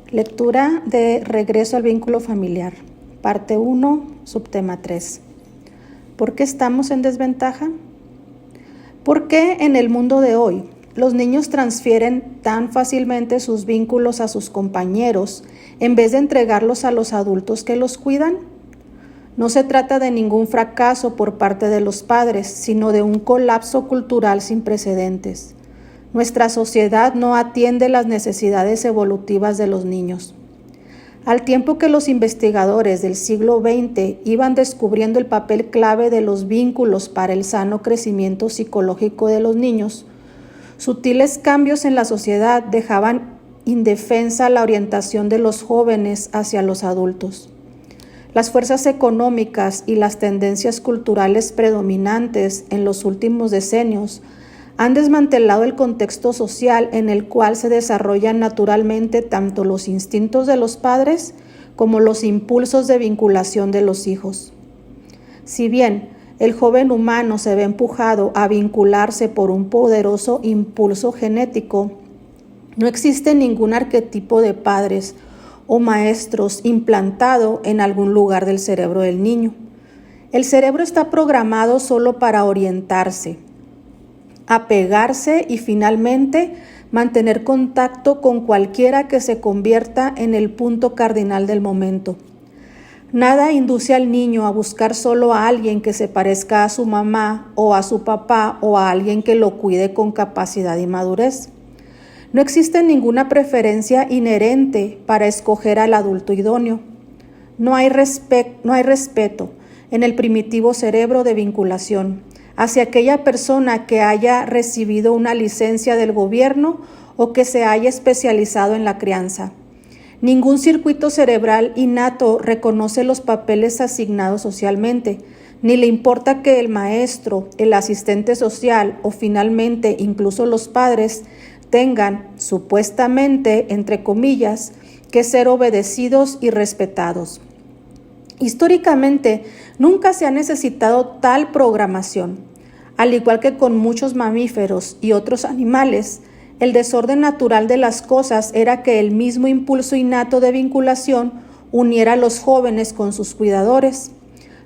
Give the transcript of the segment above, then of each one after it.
Lectura de Regreso al vínculo familiar, parte 1, subtema 3. ¿Por qué estamos en desventaja? ¿Por qué en el mundo de hoy los niños transfieren tan fácilmente sus vínculos a sus compañeros en vez de entregarlos a los adultos que los cuidan? No se trata de ningún fracaso por parte de los padres, sino de un colapso cultural sin precedentes. Nuestra sociedad no atiende las necesidades evolutivas de los niños. Al tiempo que los investigadores del siglo XX iban descubriendo el papel clave de los vínculos para el sano crecimiento psicológico de los niños, sutiles cambios en la sociedad dejaban indefensa la orientación de los jóvenes hacia los adultos. Las fuerzas económicas y las tendencias culturales predominantes en los últimos decenios han desmantelado el contexto social en el cual se desarrollan naturalmente tanto los instintos de los padres como los impulsos de vinculación de los hijos. Si bien el joven humano se ve empujado a vincularse por un poderoso impulso genético, no existe ningún arquetipo de padres o maestros implantado en algún lugar del cerebro del niño. El cerebro está programado solo para orientarse, apegarse y finalmente mantener contacto con cualquiera que se convierta en el punto cardinal del momento. Nada induce al niño a buscar solo a alguien que se parezca a su mamá o a su papá o a alguien que lo cuide con capacidad y madurez. No existe ninguna preferencia inherente para escoger al adulto idóneo. No hay respeto en el primitivo cerebro de vinculación hacia aquella persona que haya recibido una licencia del gobierno o que se haya especializado en la crianza. Ningún circuito cerebral innato reconoce los papeles asignados socialmente, ni le importa que el maestro, el asistente social o finalmente incluso los padres tengan, supuestamente, entre comillas, que ser obedecidos y respetados. Históricamente, nunca se ha necesitado tal programación. Al igual que con muchos mamíferos y otros animales, el desorden natural de las cosas era que el mismo impulso innato de vinculación uniera a los jóvenes con sus cuidadores,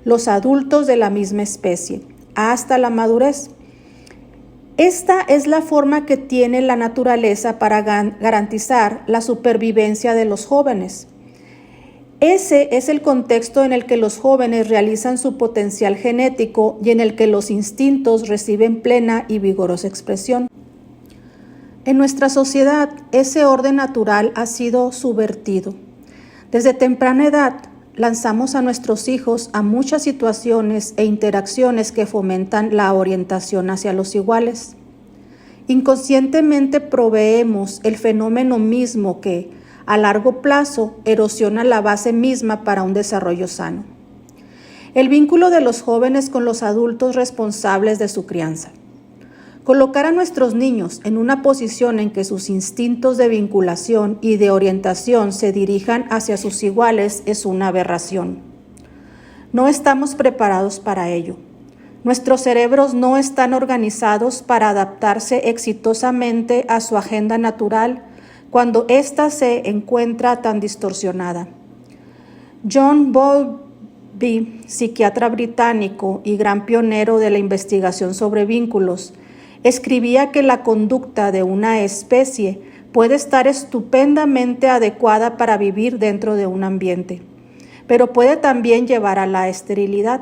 los adultos de la misma especie, hasta la madurez. Esta es la forma que tiene la naturaleza para garantizar la supervivencia de los jóvenes. Ese es el contexto en el que los jóvenes realizan su potencial genético y en el que los instintos reciben plena y vigorosa expresión. En nuestra sociedad, ese orden natural ha sido subvertido. Desde temprana edad, lanzamos a nuestros hijos a muchas situaciones e interacciones que fomentan la orientación hacia los iguales. Inconscientemente proveemos el fenómeno mismo que, a largo plazo, erosiona la base misma para un desarrollo sano. El vínculo de los jóvenes con los adultos responsables de su crianza. Colocar a nuestros niños en una posición en que sus instintos de vinculación y de orientación se dirijan hacia sus iguales es una aberración. No estamos preparados para ello. Nuestros cerebros no están organizados para adaptarse exitosamente a su agenda natural cuando ésta se encuentra tan distorsionada. John Bowlby, psiquiatra británico y gran pionero de la investigación sobre vínculos, escribía que la conducta de una especie puede estar estupendamente adecuada para vivir dentro de un ambiente, pero puede también llevar a la esterilidad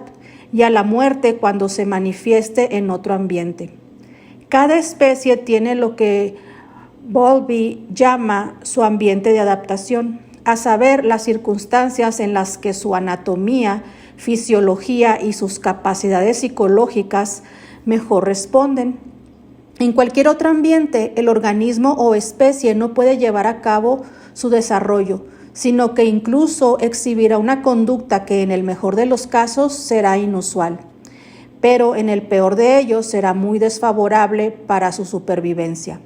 y a la muerte cuando se manifieste en otro ambiente. Cada especie tiene lo que Bowlby llama su ambiente de adaptación, a saber, las circunstancias en las que su anatomía, fisiología y sus capacidades psicológicas mejor responden. En cualquier otro ambiente, el organismo o especie no puede llevar a cabo su desarrollo, sino que incluso exhibirá una conducta que en el mejor de los casos será inusual, pero en el peor de ellos será muy desfavorable para su supervivencia.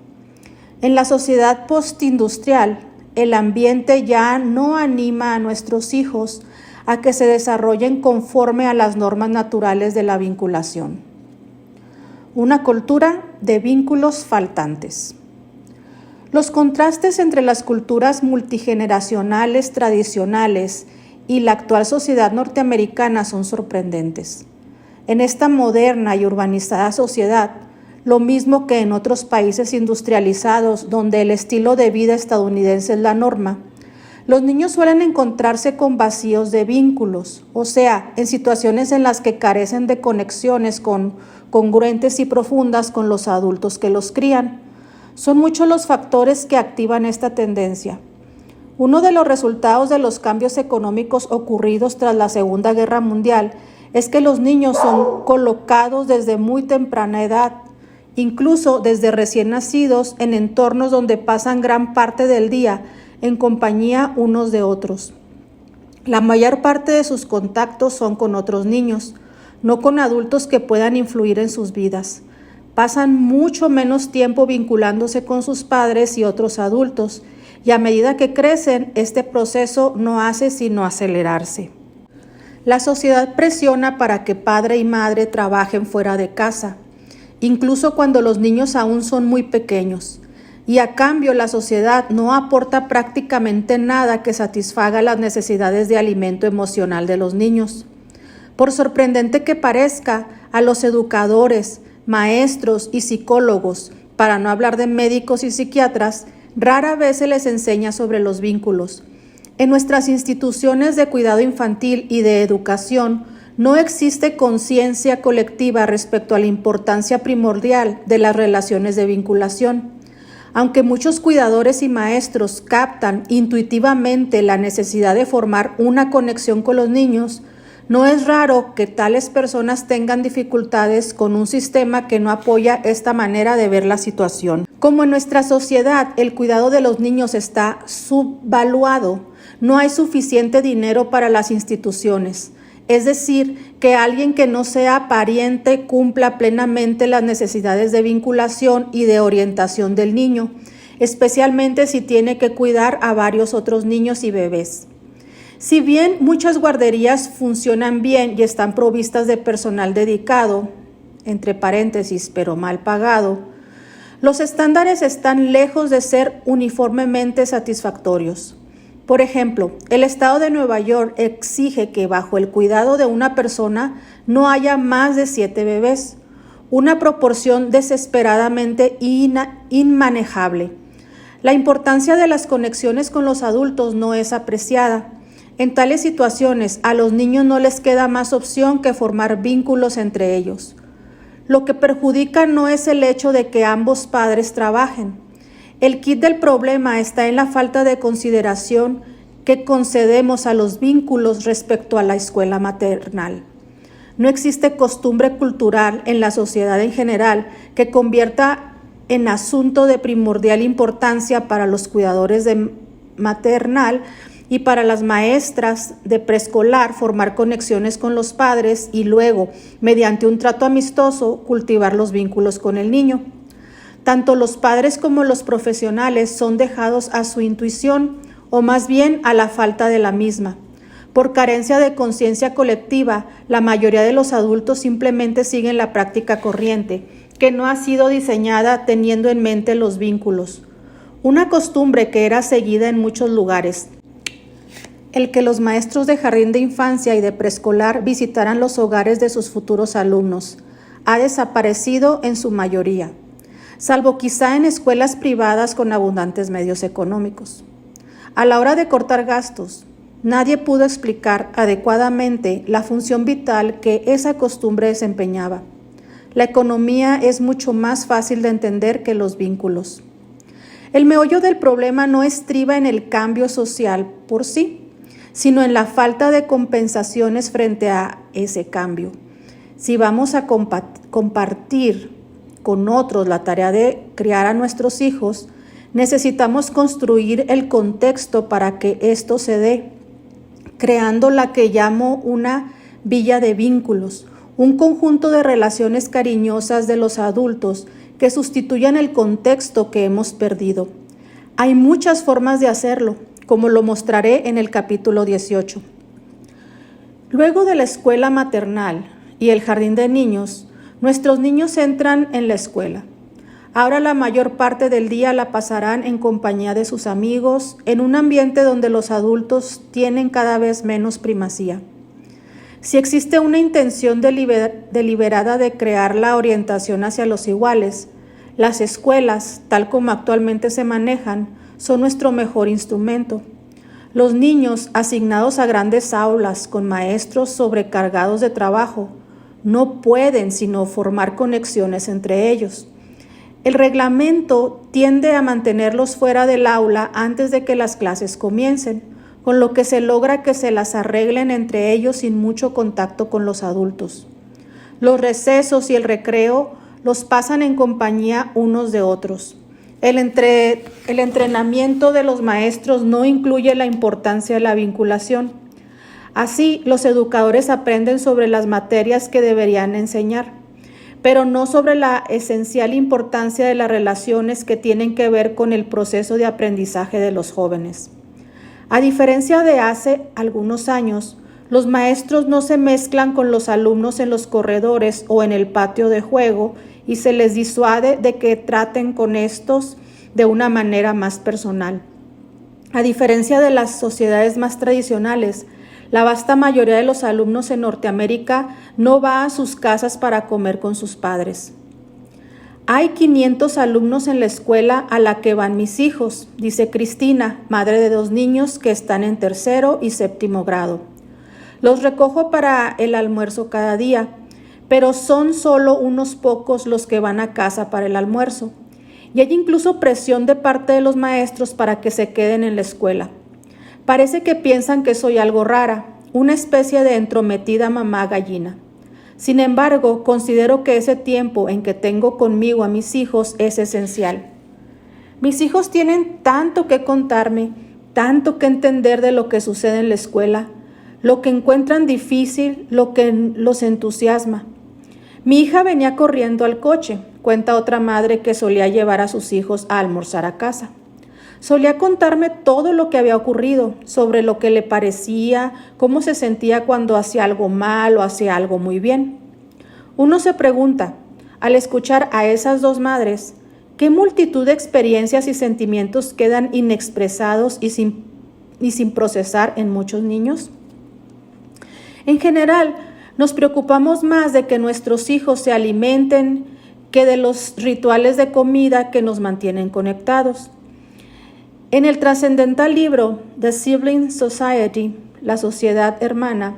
En la sociedad postindustrial, el ambiente ya no anima a nuestros hijos a que se desarrollen conforme a las normas naturales de la vinculación. Una cultura de vínculos faltantes. Los contrastes entre las culturas multigeneracionales tradicionales y la actual sociedad norteamericana son sorprendentes. En esta moderna y urbanizada sociedad, lo mismo que en otros países industrializados donde el estilo de vida estadounidense es la norma, los niños suelen encontrarse con vacíos de vínculos, o sea, en situaciones en las que carecen de conexiones congruentes y profundas con los adultos que los crían. Son muchos los factores que activan esta tendencia. Uno de los resultados de los cambios económicos ocurridos tras la Segunda Guerra Mundial es que los niños son colocados desde muy temprana edad, incluso desde recién nacidos, en entornos donde pasan gran parte del día en compañía unos de otros. La mayor parte de sus contactos son con otros niños, no con adultos que puedan influir en sus vidas. Pasan mucho menos tiempo vinculándose con sus padres y otros adultos, y a medida que crecen, este proceso no hace sino acelerarse. La sociedad presiona para que padre y madre trabajen fuera de casa, incluso cuando los niños aún son muy pequeños, y a cambio la sociedad no aporta prácticamente nada que satisfaga las necesidades de alimento emocional de los niños. Por sorprendente que parezca, a los educadores, maestros y psicólogos, para no hablar de médicos y psiquiatras, rara vez se les enseña sobre los vínculos. En nuestras instituciones de cuidado infantil y de educación no existe conciencia colectiva respecto a la importancia primordial de las relaciones de vinculación. Aunque muchos cuidadores y maestros captan intuitivamente la necesidad de formar una conexión con los niños, no es raro que tales personas tengan dificultades con un sistema que no apoya esta manera de ver la situación. Como en nuestra sociedad el cuidado de los niños está subvaluado, no hay suficiente dinero para las instituciones. Es decir, que alguien que no sea pariente cumpla plenamente las necesidades de vinculación y de orientación del niño, especialmente si tiene que cuidar a varios otros niños y bebés. Si bien muchas guarderías funcionan bien y están provistas de personal dedicado, entre paréntesis, pero mal pagado, los estándares están lejos de ser uniformemente satisfactorios. Por ejemplo, el estado de Nueva York exige que bajo el cuidado de una persona no haya más de 7 bebés, una proporción desesperadamente inmanejable. La importancia de las conexiones con los adultos no es apreciada. En tales situaciones, a los niños no les queda más opción que formar vínculos entre ellos. Lo que perjudica no es el hecho de que ambos padres trabajen. El quid del problema está en la falta de consideración que concedemos a los vínculos respecto a la escuela maternal. No existe costumbre cultural en la sociedad en general que convierta en asunto de primordial importancia para los cuidadores de maternal y para las maestras de preescolar formar conexiones con los padres y luego, mediante un trato amistoso, cultivar los vínculos con el niño. Tanto los padres como los profesionales son dejados a su intuición, o más bien a la falta de la misma. Por carencia de conciencia colectiva, la mayoría de los adultos simplemente siguen la práctica corriente, que no ha sido diseñada teniendo en mente los vínculos. Una costumbre que era seguida en muchos lugares, el que los maestros de jardín de infancia y de preescolar visitaran los hogares de sus futuros alumnos, ha desaparecido en su mayoría, salvo quizá en escuelas privadas con abundantes medios económicos. A la hora de cortar gastos, nadie pudo explicar adecuadamente la función vital que esa costumbre desempeñaba. La economía es mucho más fácil de entender que los vínculos. El meollo del problema no estriba en el cambio social por sí, sino en la falta de compensaciones frente a ese cambio. Si vamos a compartir con otros la tarea de criar a nuestros hijos, necesitamos construir el contexto para que esto se dé, creando la que llamo una villa de vínculos, un conjunto de relaciones cariñosas de los adultos que sustituyan el contexto que hemos perdido. Hay muchas formas de hacerlo, como lo mostraré en el capítulo 18. Luego de la escuela maternal y el jardín de niños, nuestros niños entran en la escuela. Ahora la mayor parte del día la pasarán en compañía de sus amigos, en un ambiente donde los adultos tienen cada vez menos primacía. Si existe una intención deliberada de crear la orientación hacia los iguales, las escuelas, tal como actualmente se manejan, son nuestro mejor instrumento. Los niños asignados a grandes aulas con maestros sobrecargados de trabajo no pueden sino formar conexiones entre ellos. El reglamento tiende a mantenerlos fuera del aula antes de que las clases comiencen, con lo que se logra que se las arreglen entre ellos sin mucho contacto con los adultos. Los recesos y el recreo los pasan en compañía unos de otros. El entrenamiento de los maestros no incluye la importancia de la vinculación. Así, los educadores aprenden sobre las materias que deberían enseñar, pero no sobre la esencial importancia de las relaciones que tienen que ver con el proceso de aprendizaje de los jóvenes. A diferencia de hace algunos años, los maestros no se mezclan con los alumnos en los corredores o en el patio de juego y se les disuade de que traten con estos de una manera más personal. A diferencia de las sociedades más tradicionales, la vasta mayoría de los alumnos en Norteamérica no va a sus casas para comer con sus padres. Hay 500 alumnos en la escuela a la que van mis hijos, dice Cristina, madre de 2 niños que están en 3º y 7º grado. Los recojo para el almuerzo cada día, pero son solo unos pocos los que van a casa para el almuerzo. Y hay incluso presión de parte de los maestros para que se queden en la escuela. Parece que piensan que soy algo rara, una especie de entrometida mamá gallina. Sin embargo, considero que ese tiempo en que tengo conmigo a mis hijos es esencial. Mis hijos tienen tanto que contarme, tanto que entender de lo que sucede en la escuela, lo que encuentran difícil, lo que los entusiasma. Mi hija venía corriendo al coche, cuenta otra madre que solía llevar a sus hijos a almorzar a casa. Solía contarme todo lo que había ocurrido, sobre lo que le parecía, cómo se sentía cuando hacía algo mal o hacía algo muy bien. Uno se pregunta, al escuchar a esas 2 madres, ¿qué multitud de experiencias y sentimientos quedan inexpresados y sin procesar en muchos niños? En general, nos preocupamos más de que nuestros hijos se alimenten que de los rituales de comida que nos mantienen conectados. En el trascendental libro The Sibling Society, La Sociedad Hermana,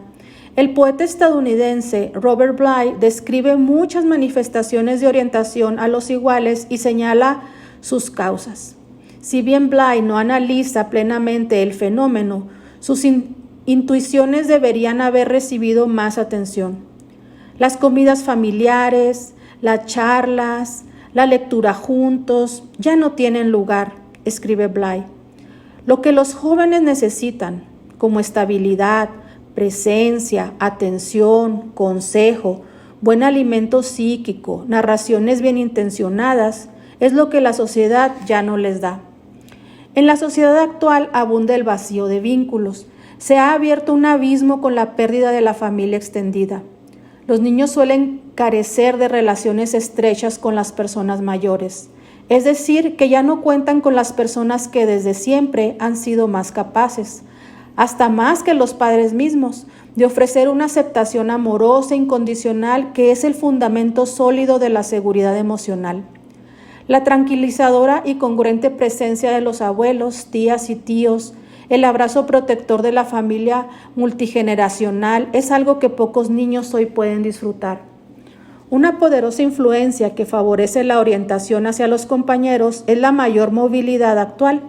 el poeta estadounidense Robert Bly describe muchas manifestaciones de orientación a los iguales y señala sus causas. Si bien Bly no analiza plenamente el fenómeno, sus intuiciones deberían haber recibido más atención. Las comidas familiares, las charlas, la lectura juntos ya no tienen lugar, escribe Bly. Lo que los jóvenes necesitan, como estabilidad, presencia, atención, consejo, buen alimento psíquico, narraciones bien intencionadas, es lo que la sociedad ya no les da. En la sociedad actual abunda el vacío de vínculos. Se ha abierto un abismo con la pérdida de la familia extendida. Los niños suelen carecer de relaciones estrechas con las personas mayores. Es decir, que ya no cuentan con las personas que desde siempre han sido más capaces, hasta más que los padres mismos, de ofrecer una aceptación amorosa e incondicional que es el fundamento sólido de la seguridad emocional. La tranquilizadora y congruente presencia de los abuelos, tías y tíos, el abrazo protector de la familia multigeneracional es algo que pocos niños hoy pueden disfrutar. Una poderosa influencia que favorece la orientación hacia los compañeros es la mayor movilidad actual,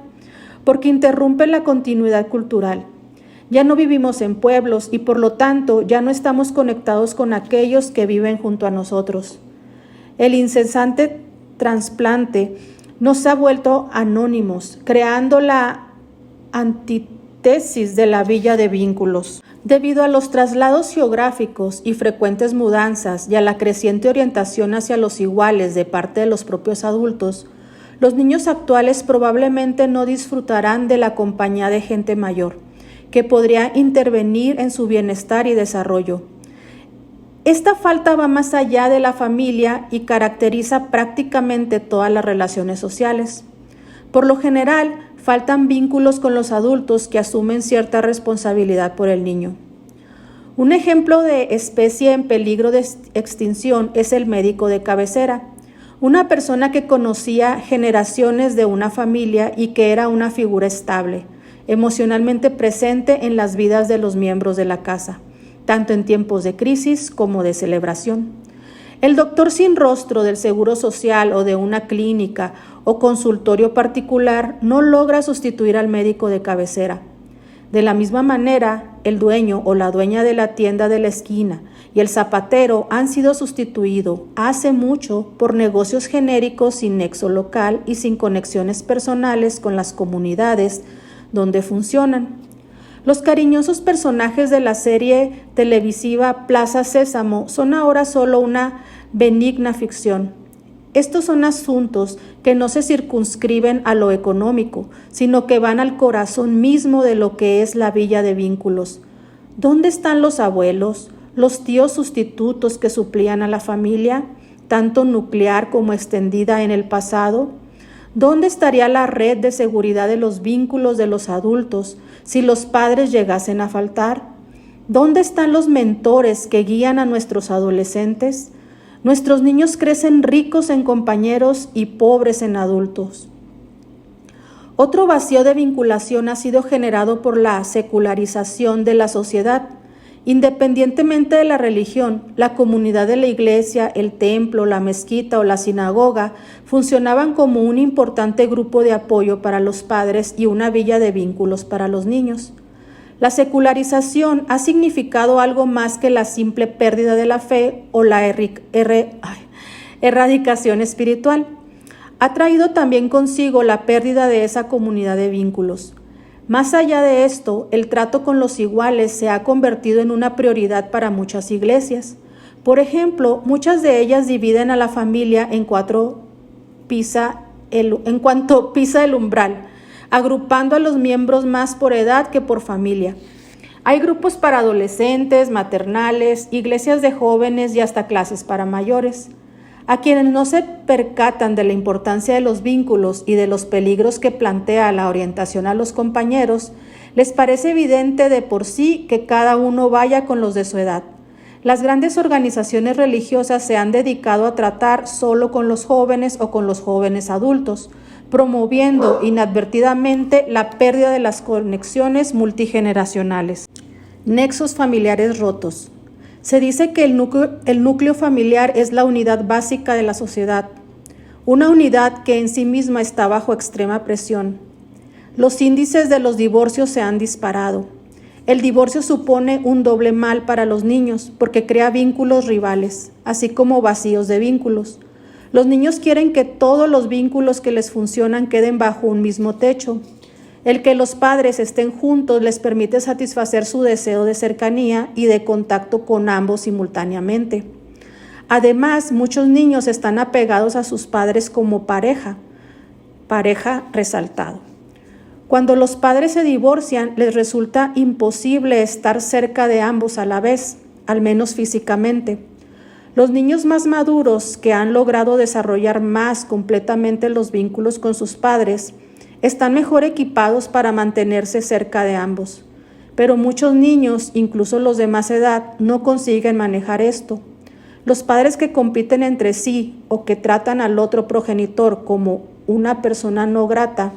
porque interrumpe la continuidad cultural. Ya no vivimos en pueblos y por lo tanto ya no estamos conectados con aquellos que viven junto a nosotros. El incesante trasplante nos ha vuelto anónimos, creando la antítesis de la villa de vínculos. Debido a los traslados geográficos y frecuentes mudanzas y a la creciente orientación hacia los iguales de parte de los propios adultos, los niños actuales probablemente no disfrutarán de la compañía de gente mayor, que podría intervenir en su bienestar y desarrollo. Esta falta va más allá de la familia y caracteriza prácticamente todas las relaciones sociales. Por lo general, faltan vínculos con los adultos que asumen cierta responsabilidad por el niño. Un ejemplo de especie en peligro de extinción es el médico de cabecera, una persona que conocía generaciones de una familia y que era una figura estable, emocionalmente presente en las vidas de los miembros de la casa, tanto en tiempos de crisis como de celebración. El doctor sin rostro del Seguro Social o de una clínica o consultorio particular no logra sustituir al médico de cabecera. De la misma manera, el dueño o la dueña de la tienda de la esquina y el zapatero han sido sustituidos hace mucho por negocios genéricos sin nexo local y sin conexiones personales con las comunidades donde funcionan. Los cariñosos personajes de la serie televisiva Plaza Sésamo son ahora solo una benigna ficción. Estos son asuntos que no se circunscriben a lo económico, sino que van al corazón mismo de lo que es la villa de vínculos. ¿Dónde están los abuelos, los tíos sustitutos que suplían a la familia, tanto nuclear como extendida en el pasado? ¿Dónde estaría la red de seguridad de los vínculos de los adultos si los padres llegasen a faltar? ¿Dónde están los mentores que guían a nuestros adolescentes? Nuestros niños crecen ricos en compañeros y pobres en adultos. Otro vacío de vinculación ha sido generado por la secularización de la sociedad. Independientemente de la religión, la comunidad de la iglesia, el templo, la mezquita o la sinagoga funcionaban como un importante grupo de apoyo para los padres y una villa de vínculos para los niños. La secularización ha significado algo más que la simple pérdida de la fe o la erradicación espiritual. Ha traído también consigo la pérdida de esa comunidad de vínculos. Más allá de esto, el trato con los iguales se ha convertido en una prioridad para muchas iglesias. Por ejemplo, muchas de ellas dividen a la familia en cuanto pisa el umbral, agrupando a los miembros más por edad que por familia. Hay grupos para adolescentes, maternales, iglesias de jóvenes y hasta clases para mayores. A quienes no se percatan de la importancia de los vínculos y de los peligros que plantea la orientación a los compañeros, les parece evidente de por sí que cada uno vaya con los de su edad. Las grandes organizaciones religiosas se han dedicado a tratar solo con los jóvenes o con los jóvenes adultos, promoviendo inadvertidamente la pérdida de las conexiones multigeneracionales. Nexos familiares rotos. Se dice que el núcleo familiar es la unidad básica de la sociedad, una unidad que en sí misma está bajo extrema presión. Los índices de los divorcios se han disparado. El divorcio supone un doble mal para los niños porque crea vínculos rivales, así como vacíos de vínculos. Los niños quieren que todos los vínculos que les funcionan queden bajo un mismo techo. El que los padres estén juntos les permite satisfacer su deseo de cercanía y de contacto con ambos simultáneamente. Además, muchos niños están apegados a sus padres como pareja resaltado. Cuando los padres se divorcian, les resulta imposible estar cerca de ambos a la vez, al menos físicamente. Los niños más maduros que han logrado desarrollar más completamente los vínculos con sus padres están mejor equipados para mantenerse cerca de ambos. Pero muchos niños, incluso los de más edad, no consiguen manejar esto. Los padres que compiten entre sí o que tratan al otro progenitor como una persona no grata,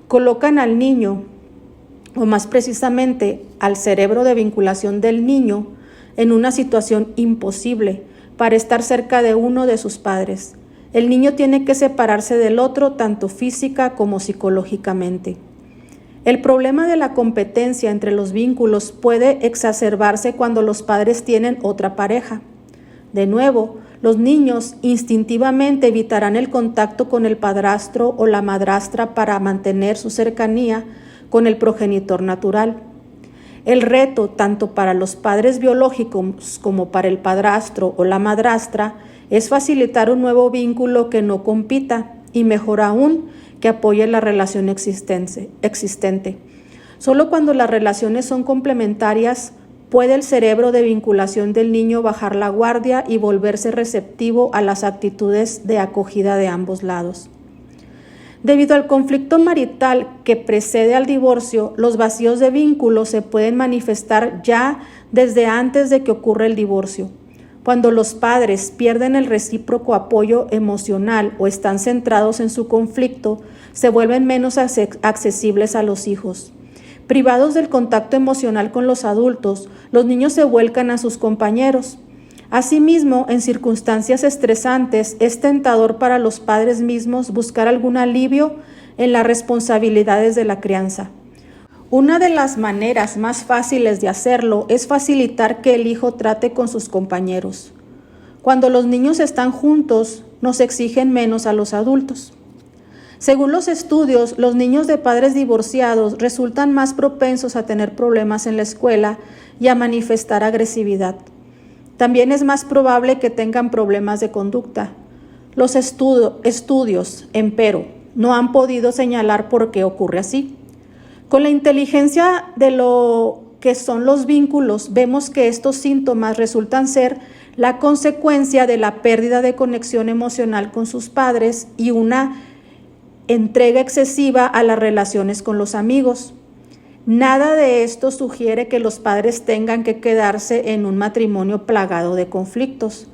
colocan al niño, o más precisamente al cerebro de vinculación del niño, en una situación imposible para estar cerca de uno de sus padres. El niño tiene que separarse del otro tanto física como psicológicamente. El problema de la competencia entre los vínculos puede exacerbarse cuando los padres tienen otra pareja. De nuevo, los niños instintivamente evitarán el contacto con el padrastro o la madrastra para mantener su cercanía con el progenitor natural. El reto, tanto para los padres biológicos como para el padrastro o la madrastra, es facilitar un nuevo vínculo que no compita y, mejor aún, que apoye la relación existente. Solo cuando las relaciones son complementarias puede el cerebro de vinculación del niño bajar la guardia y volverse receptivo a las actitudes de acogida de ambos lados. Debido al conflicto marital que precede al divorcio, los vacíos de vínculo se pueden manifestar ya desde antes de que ocurra el divorcio. Cuando los padres pierden el recíproco apoyo emocional o están centrados en su conflicto, se vuelven menos accesibles a los hijos. Privados del contacto emocional con los adultos, los niños se vuelcan a sus compañeros. Asimismo, en circunstancias estresantes, es tentador para los padres mismos buscar algún alivio en las responsabilidades de la crianza. Una de las maneras más fáciles de hacerlo es facilitar que el hijo trate con sus compañeros. Cuando los niños están juntos, nos exigen menos a los adultos. Según los estudios, los niños de padres divorciados resultan más propensos a tener problemas en la escuela y a manifestar agresividad. También es más probable que tengan problemas de conducta. Los estudios, empero, no han podido señalar por qué ocurre así. Con la inteligencia de lo que son los vínculos, vemos que estos síntomas resultan ser la consecuencia de la pérdida de conexión emocional con sus padres y una entrega excesiva a las relaciones con los amigos. Nada de esto sugiere que los padres tengan que quedarse en un matrimonio plagado de conflictos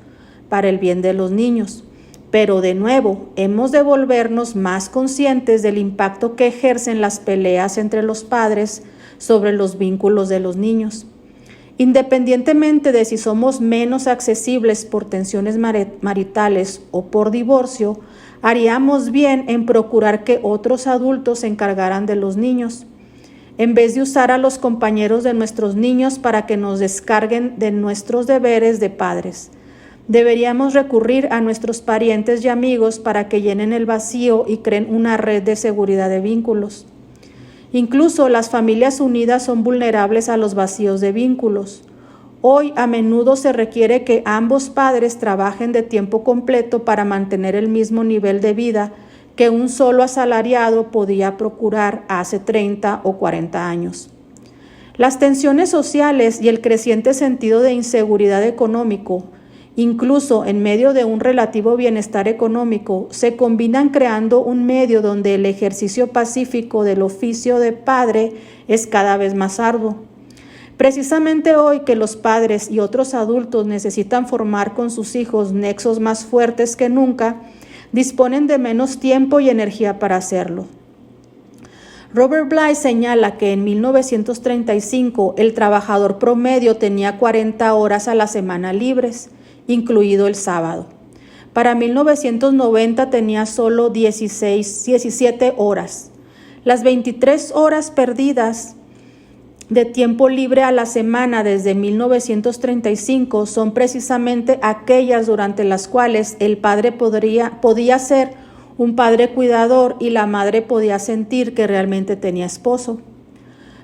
para el bien de los niños. Pero de nuevo, hemos de volvernos más conscientes del impacto que ejercen las peleas entre los padres sobre los vínculos de los niños. Independientemente de si somos menos accesibles por tensiones maritales o por divorcio, haríamos bien en procurar que otros adultos se encargaran de los niños, en vez de usar a los compañeros de nuestros niños para que nos descarguen de nuestros deberes de padres. Deberíamos recurrir a nuestros parientes y amigos para que llenen el vacío y creen una red de seguridad de vínculos. Incluso las familias unidas son vulnerables a los vacíos de vínculos. Hoy a menudo se requiere que ambos padres trabajen de tiempo completo para mantener el mismo nivel de vida que un solo asalariado podía procurar hace 30 o 40 años. Las tensiones sociales y el creciente sentido de inseguridad económico, incluso en medio de un relativo bienestar económico, se combinan creando un medio donde el ejercicio pacífico del oficio de padre es cada vez más arduo. Precisamente hoy que los padres y otros adultos necesitan formar con sus hijos nexos más fuertes que nunca, disponen de menos tiempo y energía para hacerlo. Robert Bly señala que en 1935 el trabajador promedio tenía 40 horas a la semana libres, incluido el sábado. Para 1990 tenía solo 17 horas. Las 23 horas perdidas de tiempo libre a la semana desde 1935 son precisamente aquellas durante las cuales el padre podía ser un padre cuidador y la madre podía sentir que realmente tenía esposo.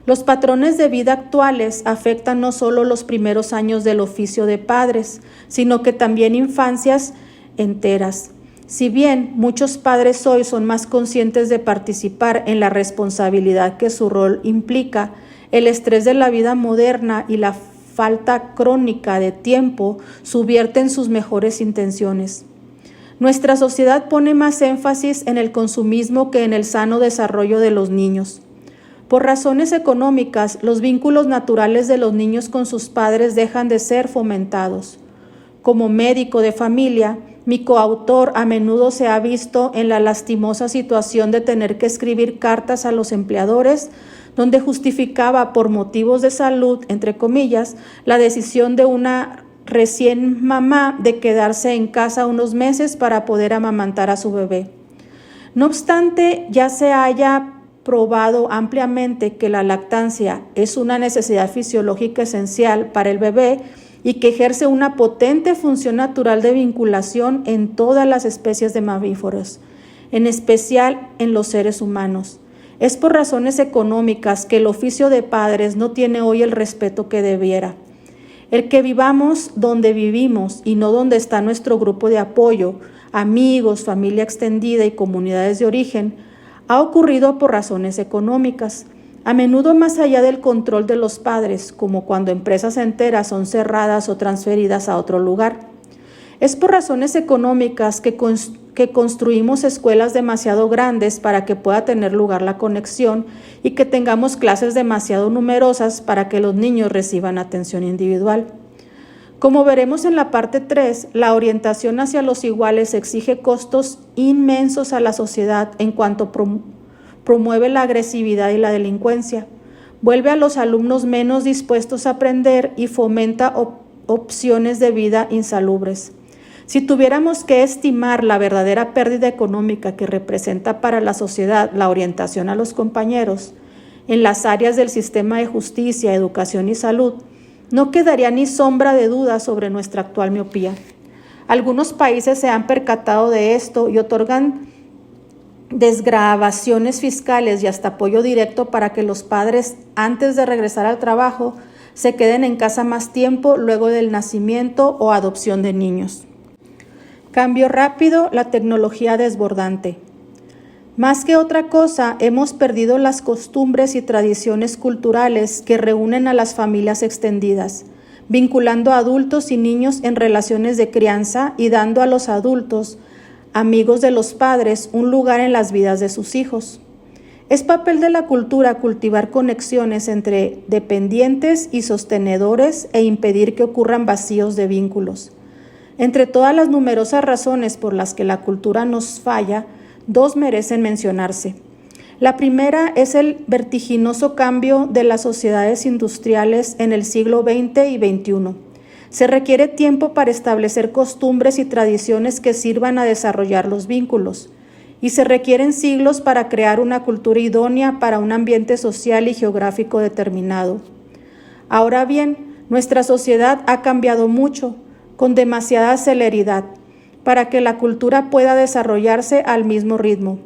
Los patrones de vida actuales afectan no solo los primeros años del oficio de padres, sino que también infancias enteras. Si bien muchos padres hoy son más conscientes de participar en la responsabilidad que su rol implica, el estrés de la vida moderna y la falta crónica de tiempo subvierten sus mejores intenciones. Nuestra sociedad pone más énfasis en el consumismo que en el sano desarrollo de los niños. Por razones económicas, los vínculos naturales de los niños con sus padres dejan de ser fomentados. Como médico de familia, mi coautor a menudo se ha visto en la lastimosa situación de tener que escribir cartas a los empleadores donde justificaba por motivos de salud, entre comillas, la decisión de una recién mamá de quedarse en casa unos meses para poder amamantar a su bebé. No obstante, ya se haya probado ampliamente que la lactancia es una necesidad fisiológica esencial para el bebé y que ejerce una potente función natural de vinculación en todas las especies de mamíferos, en especial en los seres humanos. Es por razones económicas que el oficio de padres no tiene hoy el respeto que debiera. El que vivamos donde vivimos y no donde está nuestro grupo de apoyo, amigos, familia extendida y comunidades de origen, ha ocurrido por razones económicas. a menudo más allá del control de los padres, como cuando empresas enteras son cerradas o transferidas a otro lugar. Es por razones económicas que construimos escuelas demasiado grandes para que pueda tener lugar la conexión y que tengamos clases demasiado numerosas para que los niños reciban atención individual. Como veremos en la parte 3, la orientación hacia los iguales exige costos inmensos a la sociedad en cuanto promueve la agresividad y la delincuencia, vuelve a los alumnos menos dispuestos a aprender y fomenta opciones de vida insalubres. Si tuviéramos que estimar la verdadera pérdida económica que representa para la sociedad la orientación a los compañeros en las áreas del sistema de justicia, educación y salud, no quedaría ni sombra de duda sobre nuestra actual miopía. Algunos países se han percatado de esto y otorgan desgravaciones fiscales y hasta apoyo directo para que los padres, antes de regresar al trabajo, se queden en casa más tiempo luego del nacimiento o adopción de niños. Cambio rápido, la tecnología desbordante. Más que otra cosa, hemos perdido las costumbres y tradiciones culturales que reúnen a las familias extendidas, vinculando a adultos y niños en relaciones de crianza y dando a los adultos, amigos de los padres, un lugar en las vidas de sus hijos. Es papel de la cultura cultivar conexiones entre dependientes y sostenedores e impedir que ocurran vacíos de vínculos. Entre todas las numerosas razones por las que la cultura nos falla, dos merecen mencionarse. La primera es el vertiginoso cambio de las sociedades industriales en el siglo XX y XXI. Se requiere tiempo para establecer costumbres y tradiciones que sirvan a desarrollar los vínculos, y se requieren siglos para crear una cultura idónea para un ambiente social y geográfico determinado. Ahora bien, nuestra sociedad ha cambiado mucho, con demasiada celeridad, para que la cultura pueda desarrollarse al mismo ritmo.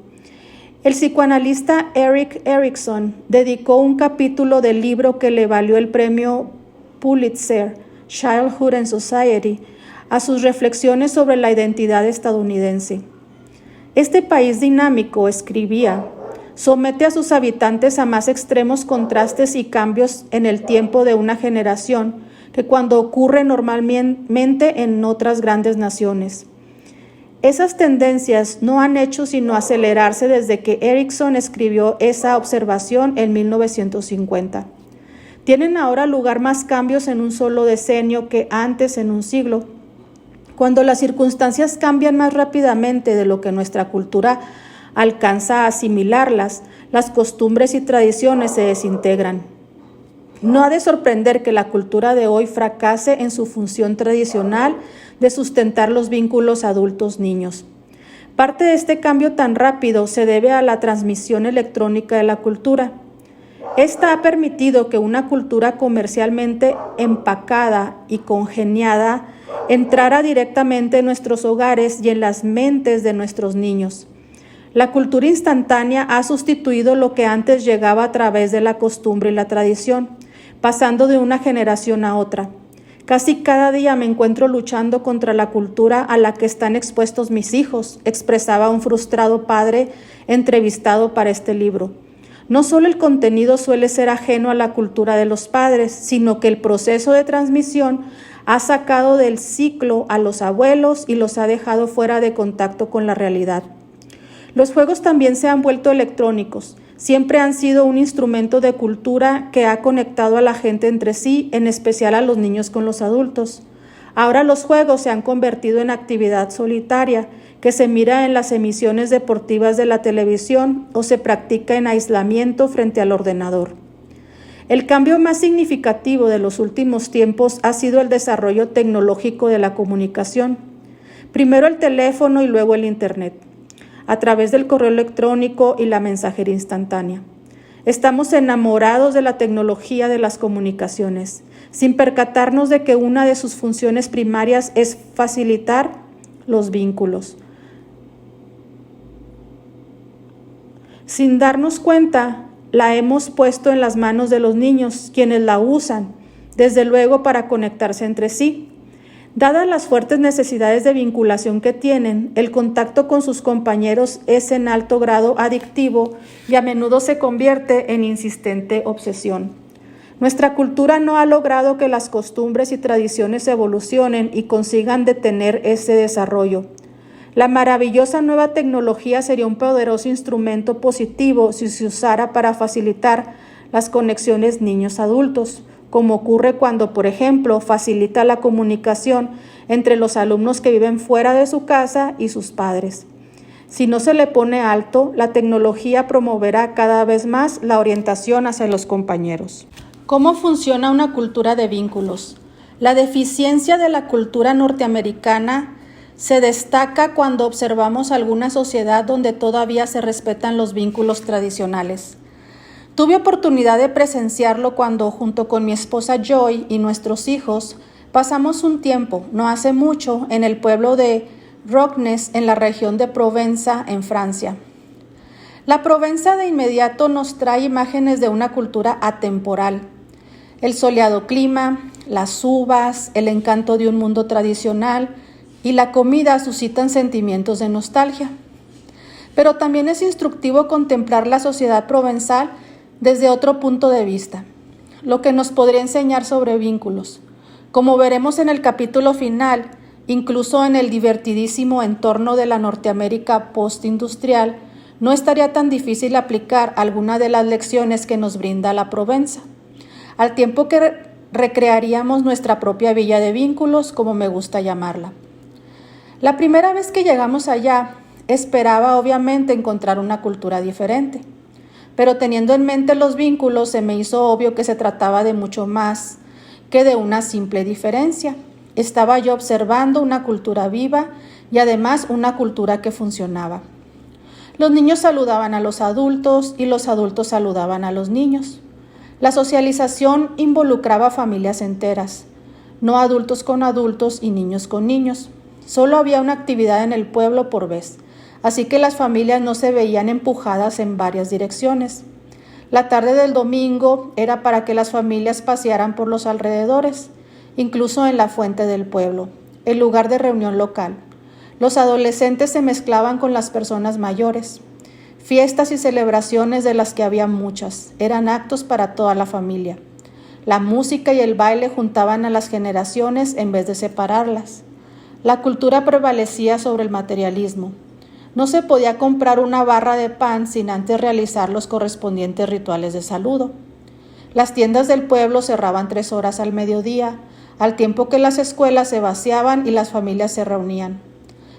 El psicoanalista Erik Erikson dedicó un capítulo del libro que le valió el premio Pulitzer, Childhood and Society, a sus reflexiones sobre la identidad estadounidense. Este país dinámico, escribía, somete a sus habitantes a más extremos contrastes y cambios en el tiempo de una generación que cuando ocurre normalmente en otras grandes naciones. Esas tendencias no han hecho sino acelerarse desde que Erikson escribió esa observación en 1950. Tienen ahora lugar más cambios en un solo decenio que antes en un siglo. Cuando las circunstancias cambian más rápidamente de lo que nuestra cultura alcanza a asimilarlas, las costumbres y tradiciones se desintegran. No ha de sorprender que la cultura de hoy fracase en su función tradicional de sustentar los vínculos adultos-niños. Parte de este cambio tan rápido se debe a la transmisión electrónica de la cultura. Esta ha permitido que una cultura comercialmente empacada y congeniada entrara directamente en nuestros hogares y en las mentes de nuestros niños. La cultura instantánea ha sustituido lo que antes llegaba a través de la costumbre y la tradición, pasando de una generación a otra. Casi cada día me encuentro luchando contra la cultura a la que están expuestos mis hijos, expresaba un frustrado padre entrevistado para este libro. No solo el contenido suele ser ajeno a la cultura de los padres, sino que el proceso de transmisión ha sacado del ciclo a los abuelos y los ha dejado fuera de contacto con la realidad. Los juegos también se han vuelto electrónicos. Siempre han sido un instrumento de cultura que ha conectado a la gente entre sí, en especial a los niños con los adultos. Ahora los juegos se han convertido en actividad solitaria, que se mira en las emisiones deportivas de la televisión o se practica en aislamiento frente al ordenador. El cambio más significativo de los últimos tiempos ha sido el desarrollo tecnológico de la comunicación. Primero el teléfono y luego el Internet, a través del correo electrónico y la mensajería instantánea. Estamos enamorados de la tecnología de las comunicaciones, sin percatarnos de que una de sus funciones primarias es facilitar los vínculos. Sin darnos cuenta, la hemos puesto en las manos de los niños, quienes la usan, desde luego para conectarse entre sí. Dadas las fuertes necesidades de vinculación que tienen, el contacto con sus compañeros es en alto grado adictivo y a menudo se convierte en insistente obsesión. Nuestra cultura no ha logrado que las costumbres y tradiciones evolucionen y consigan detener ese desarrollo. La maravillosa nueva tecnología sería un poderoso instrumento positivo si se usara para facilitar las conexiones niños-adultos, como ocurre cuando, por ejemplo, facilita la comunicación entre los alumnos que viven fuera de su casa y sus padres. Si no se le pone alto, la tecnología promoverá cada vez más la orientación hacia los compañeros. ¿Cómo funciona una cultura de vínculos? La deficiencia de la cultura norteamericana se destaca cuando observamos alguna sociedad donde todavía se respetan los vínculos tradicionales. Tuve oportunidad de presenciarlo cuando, junto con mi esposa Joy y nuestros hijos, pasamos un tiempo, no hace mucho, en el pueblo de Rocknes, en la región de Provenza, en Francia. La Provenza de inmediato nos trae imágenes de una cultura atemporal. El soleado clima, las uvas, el encanto de un mundo tradicional y la comida suscitan sentimientos de nostalgia. Pero también es instructivo contemplar la sociedad provenzal desde otro punto de vista, lo que nos podría enseñar sobre vínculos. Como veremos en el capítulo final, incluso en el divertidísimo entorno de la Norteamérica postindustrial, no estaría tan difícil aplicar alguna de las lecciones que nos brinda la Provenza, al tiempo que recrearíamos nuestra propia villa de vínculos, como me gusta llamarla. La primera vez que llegamos allá, esperaba obviamente encontrar una cultura diferente. Pero teniendo en mente los vínculos, se me hizo obvio que se trataba de mucho más que de una simple diferencia. Estaba yo observando una cultura viva y además una cultura que funcionaba. Los niños saludaban a los adultos y los adultos saludaban a los niños. La socialización involucraba familias enteras, no adultos con adultos y niños con niños. Solo había una actividad en el pueblo por vez. Así que las familias no se veían empujadas en varias direcciones. La tarde del domingo era para que las familias pasearan por los alrededores, incluso en la fuente del pueblo, el lugar de reunión local. Los adolescentes se mezclaban con las personas mayores. Fiestas y celebraciones de las que había muchas, eran actos para toda la familia. La música y el baile juntaban a las generaciones en vez de separarlas. La cultura prevalecía sobre el materialismo. No se podía comprar una barra de pan sin antes realizar los correspondientes rituales de saludo. Las tiendas del pueblo cerraban 3 horas al mediodía, al tiempo que las escuelas se vaciaban y las familias se reunían.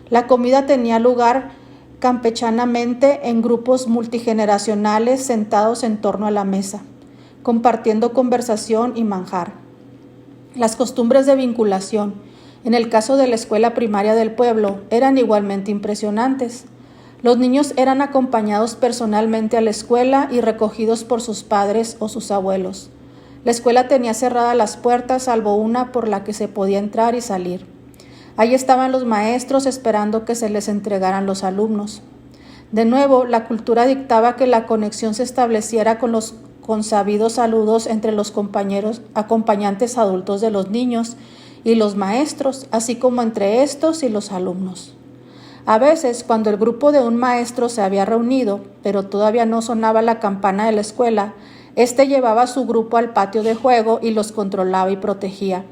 La comida tenía lugar campechanamente en grupos multigeneracionales sentados en torno a la mesa, compartiendo conversación y manjar. Las costumbres de vinculación, en el caso de la escuela primaria del pueblo, eran igualmente impresionantes. Los niños eran acompañados personalmente a la escuela y recogidos por sus padres o sus abuelos. La escuela tenía cerradas las puertas, salvo una por la que se podía entrar y salir. Allí estaban los maestros esperando que se les entregaran los alumnos. De nuevo, la cultura dictaba que la conexión se estableciera con los consabidos saludos entre los acompañantes adultos de los niños y los maestros, así como entre estos y los alumnos. A veces, cuando el grupo de un maestro se había reunido, pero todavía no sonaba la campana de la escuela, éste llevaba a su grupo al patio de juego y los controlaba y protegía.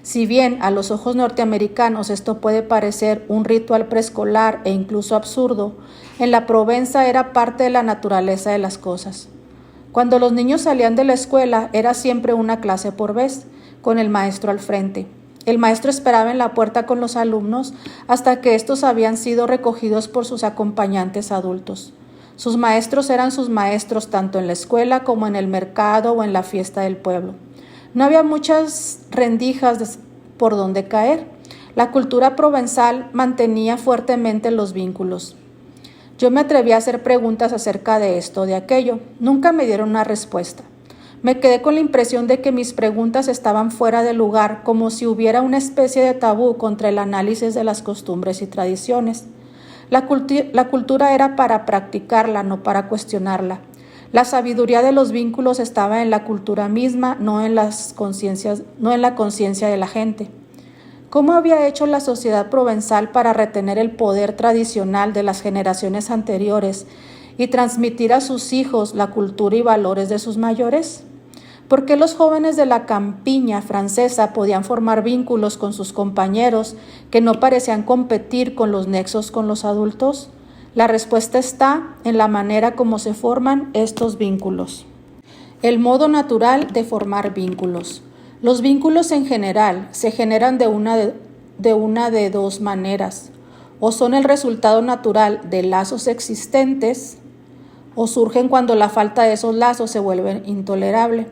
Si bien a los ojos norteamericanos esto puede parecer un ritual preescolar e incluso absurdo, en la Provenza era parte de la naturaleza de las cosas. Cuando los niños salían de la escuela, era siempre una clase por vez, con el maestro al frente. El maestro esperaba en la puerta con los alumnos hasta que estos habían sido recogidos por sus acompañantes adultos. Sus maestros eran sus maestros tanto en la escuela como en el mercado o en la fiesta del pueblo. No había muchas rendijas por donde caer. La cultura provenzal mantenía fuertemente los vínculos. Yo me atreví a hacer preguntas acerca de esto o de aquello. Nunca me dieron una respuesta. Me quedé con la impresión de que mis preguntas estaban fuera de lugar, como si hubiera una especie de tabú contra el análisis de las costumbres y tradiciones. La cultura era para practicarla, no para cuestionarla. La sabiduría de los vínculos estaba en la cultura misma, no en la conciencia de la gente. ¿Cómo había hecho la sociedad provenzal para retener el poder tradicional de las generaciones anteriores y transmitir a sus hijos la cultura y valores de sus mayores? ¿Por qué los jóvenes de la campiña francesa podían formar vínculos con sus compañeros que no parecían competir con los nexos con los adultos? La respuesta está en la manera como se forman estos vínculos. El modo natural de formar vínculos. Los vínculos en general se generan de una de dos maneras. O son el resultado natural de lazos existentes, o surgen cuando la falta de esos lazos se vuelve intolerable.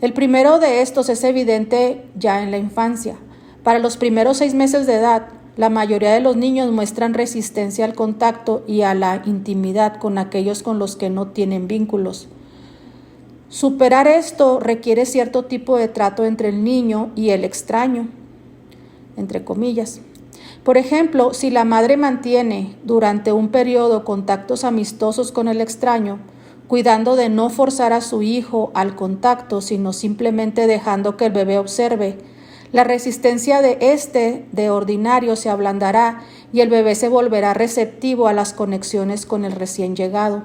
El primero de estos es evidente ya en la infancia. Para los primeros 6 meses de edad, la mayoría de los niños muestran resistencia al contacto y a la intimidad con aquellos con los que no tienen vínculos. Superar esto requiere cierto tipo de trato entre el niño y el extraño, entre comillas. Por ejemplo, si la madre mantiene durante un periodo contactos amistosos con el extraño, cuidando de no forzar a su hijo al contacto, sino simplemente dejando que el bebé observe, la resistencia de ordinario se ablandará y el bebé se volverá receptivo a las conexiones con el recién llegado.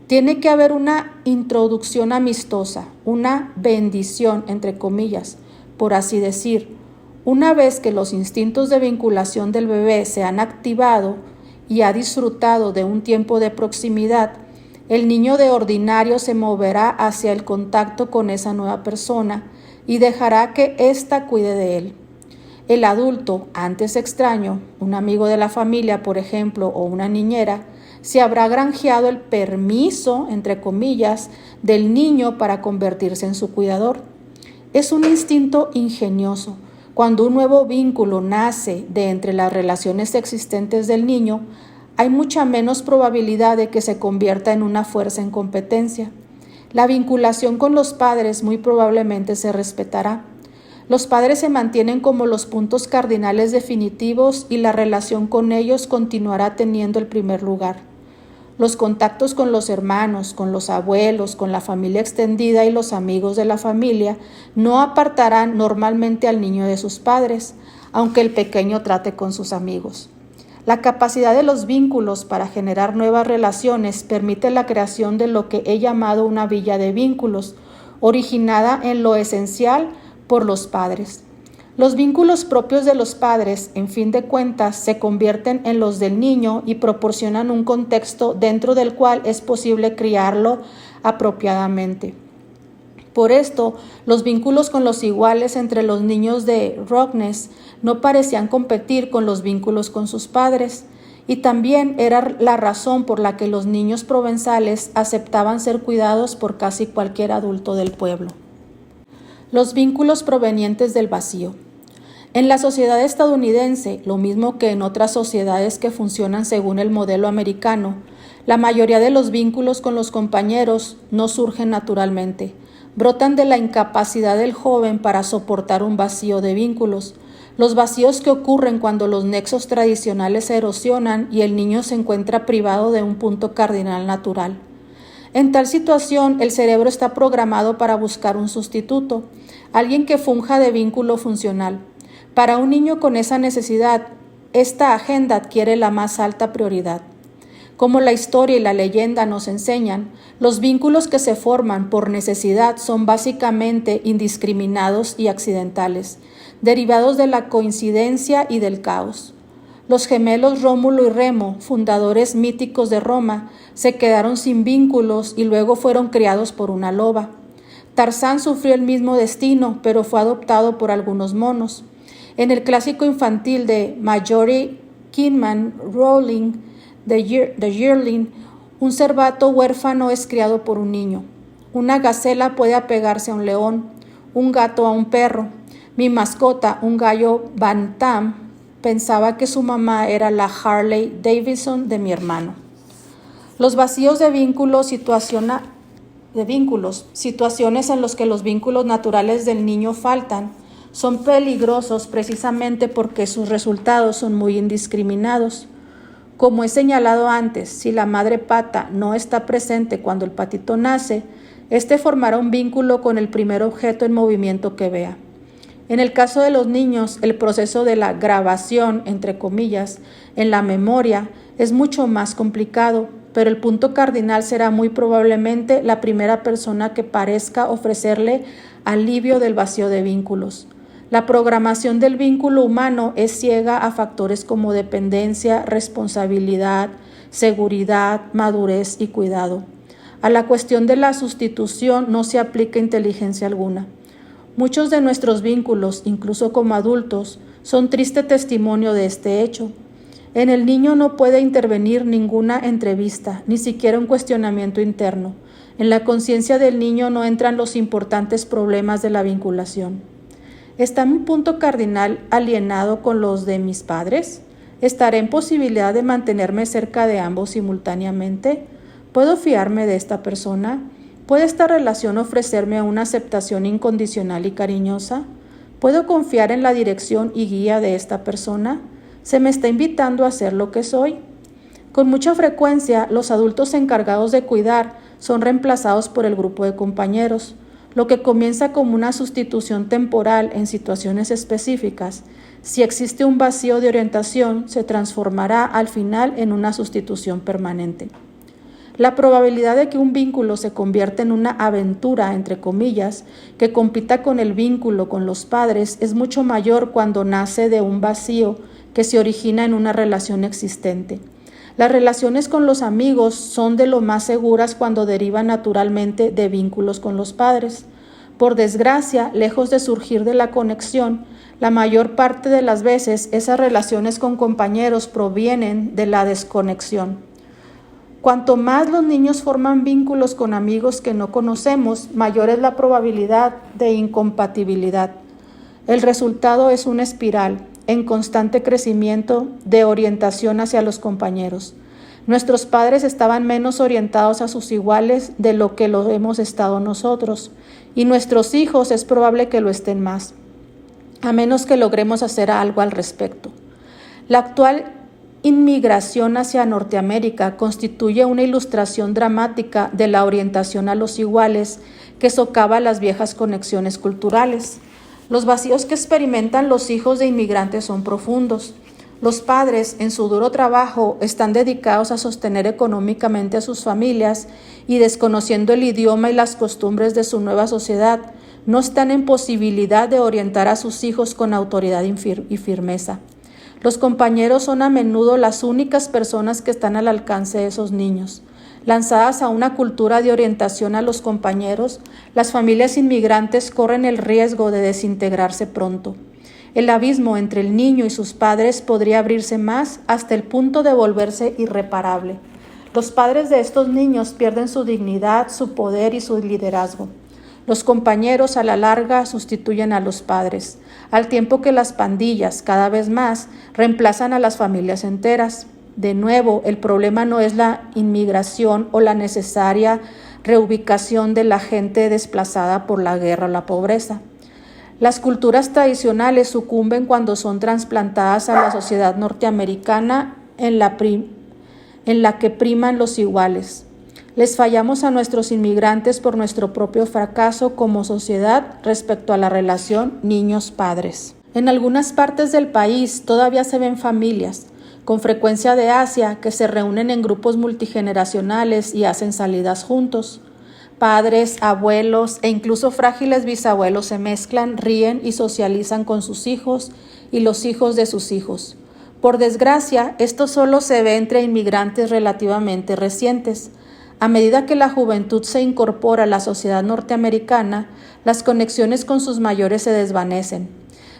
Tiene que haber una introducción amistosa, una bendición, entre comillas, por así decir. Una vez que los instintos de vinculación del bebé se han activado y ha disfrutado de un tiempo de proximidad, el niño de ordinario se moverá hacia el contacto con esa nueva persona y dejará que ésta cuide de él. El adulto, antes extraño, un amigo de la familia, por ejemplo, o una niñera, se habrá granjeado el permiso, entre comillas, del niño para convertirse en su cuidador. Es un instinto ingenioso. Cuando un nuevo vínculo nace de entre las relaciones existentes del niño, hay mucha menos probabilidad de que se convierta en una fuerza en competencia. La vinculación con los padres muy probablemente se respetará. Los padres se mantienen como los puntos cardinales definitivos y la relación con ellos continuará teniendo el primer lugar. Los contactos con los hermanos, con los abuelos, con la familia extendida y los amigos de la familia no apartarán normalmente al niño de sus padres, aunque el pequeño trate con sus amigos. La capacidad de los vínculos para generar nuevas relaciones permite la creación de lo que he llamado una villa de vínculos, originada en lo esencial por los padres. Los vínculos propios de los padres, en fin de cuentas, se convierten en los del niño y proporcionan un contexto dentro del cual es posible criarlo apropiadamente. Por esto, los vínculos con los iguales entre los niños de Rocknes no parecían competir con los vínculos con sus padres, y también era la razón por la que los niños provenzales aceptaban ser cuidados por casi cualquier adulto del pueblo. Los vínculos provenientes del vacío. En la sociedad estadounidense, lo mismo que en otras sociedades que funcionan según el modelo americano, la mayoría de los vínculos con los compañeros no surgen naturalmente. Brotan de la incapacidad del joven para soportar un vacío de vínculos. Los vacíos que ocurren cuando los nexos tradicionales se erosionan y el niño se encuentra privado de un punto cardinal natural. En tal situación, el cerebro está programado para buscar un sustituto, alguien que funja de vínculo funcional. Para un niño con esa necesidad, esta agenda adquiere la más alta prioridad. Como la historia y la leyenda nos enseñan, los vínculos que se forman por necesidad son básicamente indiscriminados y accidentales, derivados de la coincidencia y del caos. Los gemelos Rómulo y Remo, fundadores míticos de Roma, se quedaron sin vínculos y luego fueron criados por una loba. Tarzán sufrió el mismo destino, pero fue adoptado por algunos monos. En el clásico infantil de Marjorie Kingman Rowling, The Yearling, un cervato huérfano es criado por un niño. Una gacela puede apegarse a un león, un gato a un perro. Mi mascota, un gallo bantam, pensaba que su mamá era la Harley Davidson de mi hermano. Los vacíos de vínculos, situaciones en las que los vínculos naturales del niño faltan, son peligrosos precisamente porque sus resultados son muy indiscriminados. Como he señalado antes, si la madre pata no está presente cuando el patito nace, este formará un vínculo con el primer objeto en movimiento que vea. En el caso de los niños, el proceso de la grabación, entre comillas, en la memoria es mucho más complicado, pero el punto cardinal será muy probablemente la primera persona que parezca ofrecerle alivio del vacío de vínculos. La programación del vínculo humano es ciega a factores como dependencia, responsabilidad, seguridad, madurez y cuidado. A la cuestión de la sustitución no se aplica inteligencia alguna. Muchos de nuestros vínculos, incluso como adultos, son triste testimonio de este hecho. En el niño no puede intervenir ninguna entrevista, ni siquiera un cuestionamiento interno. En la conciencia del niño no entran los importantes problemas de la vinculación. ¿Está mi punto cardinal alienado con los de mis padres? ¿Estaré en posibilidad de mantenerme cerca de ambos simultáneamente? ¿Puedo fiarme de esta persona? ¿Puede esta relación ofrecerme una aceptación incondicional y cariñosa? ¿Puedo confiar en la dirección y guía de esta persona? ¿Se me está invitando a ser lo que soy? Con mucha frecuencia, los adultos encargados de cuidar son reemplazados por el grupo de compañeros. Lo que comienza como una sustitución temporal en situaciones específicas, si existe un vacío de orientación, se transformará al final en una sustitución permanente. La probabilidad de que un vínculo se convierta en una aventura, entre comillas, que compita con el vínculo con los padres es mucho mayor cuando nace de un vacío que se origina en una relación existente. Las relaciones con los amigos son de lo más seguras cuando derivan naturalmente de vínculos con los padres. Por desgracia, lejos de surgir de la conexión, la mayor parte de las veces esas relaciones con compañeros provienen de la desconexión. Cuanto más los niños forman vínculos con amigos que no conocemos, mayor es la probabilidad de incompatibilidad. El resultado es una espiral en constante crecimiento de orientación hacia los compañeros. Nuestros padres estaban menos orientados a sus iguales de lo que lo hemos estado nosotros, y nuestros hijos es probable que lo estén más, a menos que logremos hacer algo al respecto. La actual inmigración hacia Norteamérica constituye una ilustración dramática de la orientación a los iguales que socava las viejas conexiones culturales. Los vacíos que experimentan los hijos de inmigrantes son profundos. Los padres, en su duro trabajo, están dedicados a sostener económicamente a sus familias y, desconociendo el idioma y las costumbres de su nueva sociedad, no están en posibilidad de orientar a sus hijos con autoridad y firmeza. Los compañeros son a menudo las únicas personas que están al alcance de esos niños. Lanzadas a una cultura de orientación a los compañeros, las familias inmigrantes corren el riesgo de desintegrarse pronto. El abismo entre el niño y sus padres podría abrirse más hasta el punto de volverse irreparable. Los padres de estos niños pierden su dignidad, su poder y su liderazgo. Los compañeros a la larga sustituyen a los padres, al tiempo que las pandillas, cada vez más, reemplazan a las familias enteras. De nuevo, el problema no es la inmigración o la necesaria reubicación de la gente desplazada por la guerra o la pobreza. Las culturas tradicionales sucumben cuando son trasplantadas a la sociedad norteamericana en la que priman los iguales. Les fallamos a nuestros inmigrantes por nuestro propio fracaso como sociedad respecto a la relación niños-padres. En algunas partes del país todavía se ven familias, con frecuencia de Asia, que se reúnen en grupos multigeneracionales y hacen salidas juntos. Padres, abuelos e incluso frágiles bisabuelos se mezclan, ríen y socializan con sus hijos y los hijos de sus hijos. Por desgracia, esto solo se ve entre inmigrantes relativamente recientes. A medida que la juventud se incorpora a la sociedad norteamericana, las conexiones con sus mayores se desvanecen.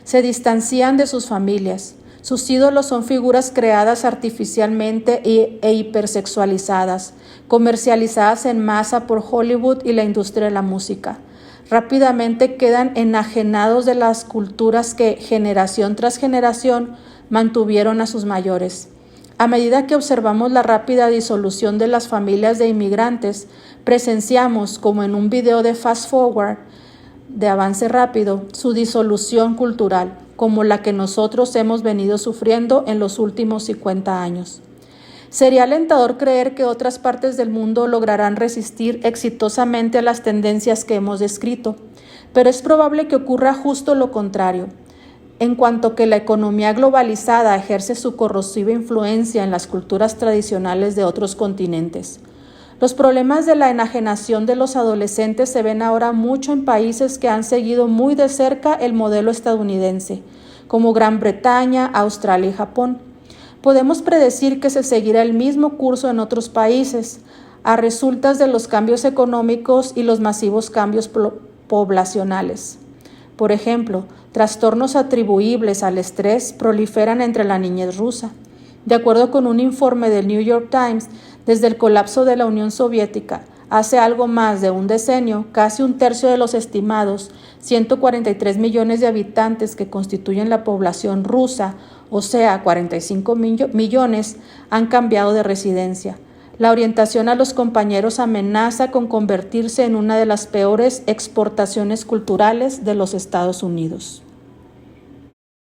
Se distancian de sus familias. Sus ídolos son figuras creadas artificialmente e hipersexualizadas, comercializadas en masa por Hollywood y la industria de la música. Rápidamente quedan enajenados de las culturas que, generación tras generación, mantuvieron a sus mayores. A medida que observamos la rápida disolución de las familias de inmigrantes, presenciamos, como en un video de fast forward, de avance rápido, su disolución cultural, como la que nosotros hemos venido sufriendo en los últimos 50 años. Sería alentador creer que otras partes del mundo lograrán resistir exitosamente a las tendencias que hemos descrito. Pero es probable que ocurra justo lo contrario. En cuanto que la economía globalizada ejerce su corrosiva influencia en las culturas tradicionales de otros continentes. Los problemas de la enajenación de los adolescentes se ven ahora mucho en países que han seguido muy de cerca el modelo estadounidense, como Gran Bretaña, Australia y Japón. Podemos predecir que se seguirá el mismo curso en otros países, a resultas de los cambios económicos y los masivos cambios poblacionales. Por ejemplo, trastornos atribuibles al estrés proliferan entre la niñez rusa. De acuerdo con un informe del New York Times, desde el colapso de la Unión Soviética, hace algo más de un decenio, casi un tercio de los estimados 143 millones de habitantes que constituyen la población rusa, o sea, 45 millones, han cambiado de residencia. La orientación a los compañeros amenaza con convertirse en una de las peores exportaciones culturales de los Estados Unidos.